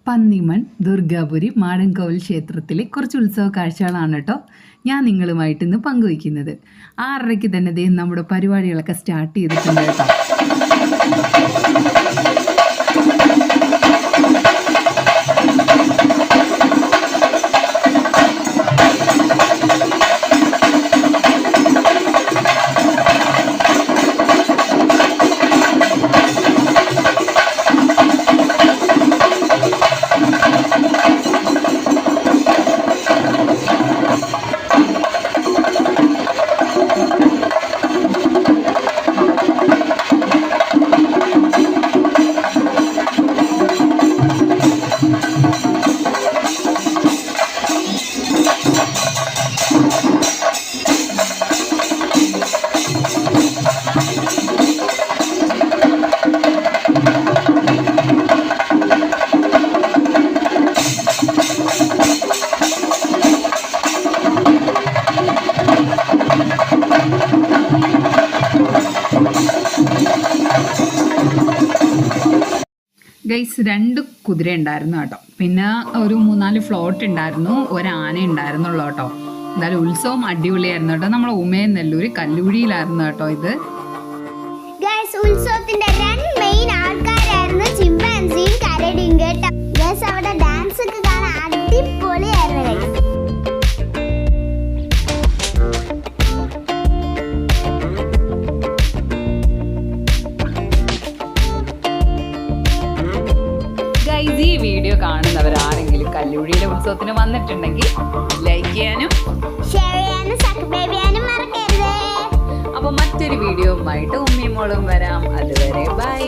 പന്നിമൺ ദുർഗാപുരി മാടൻകോവിൽ ക്ഷേത്രത്തിലെ കുറച്ച് ഉത്സവ കാഴ്ചകളാണ് കേട്ടോ ഞാൻ നിങ്ങളുമായിട്ട് ഇന്ന് പങ്കുവയ്ക്കുന്നത്. 6:30 തന്നെ നമ്മുടെ പരിപാടികളൊക്കെ സ്റ്റാർട്ട് ചെയ്തിട്ടുണ്ട് കേട്ടോ. ഗൈസ് 2 കുതിര ഉണ്ടായിരുന്നു കേട്ടോ, പിന്നെ ഒരു 3-4 ഫ്ലോട്ട് ഉണ്ടായിരുന്നു, ഒരാന ഉണ്ടായിരുന്നുള്ളൂ കേട്ടോ. എന്തായാലും ഉത്സവം അടിപൊളിയായിരുന്നു കേട്ടോ. നമ്മളെ ഉമയൻ നെല്ലൂർ കല്ലുകുഴിയിലായിരുന്നു കേട്ടോ ഇത്. ഉത്സവത്തിന്റെ 2 മെയിൻ ആൾക്കാരായിരുന്നു ചിമ്പാൻസിയും കരടിയും കേട്ടോ. ഗൈസ് അവിടെ ഡാൻസ് ഒക്കെ കാണാൻ അടിപൊളിയായിരുന്നു ഗൈസ്. ഈ വീഡിയോ കാണുന്നവരാരെങ്കിലും കല്ലുകുഴിയിലെ ഉത്സവത്തിന് വന്നിട്ടുണ്ടെങ്കിൽ ലൈക്ക് ചെയ്യാനും ഷെയർ ചെയ്യാനും സബ്സ്ക്രൈബ് ചെയ്യാനും മറക്കരുത്. അപ്പോൾ മറ്റൊരു വീഡിയോയുമായിട്ട് ഉമ്മിയും മോളും വരാം. അതുവരെ ബൈ.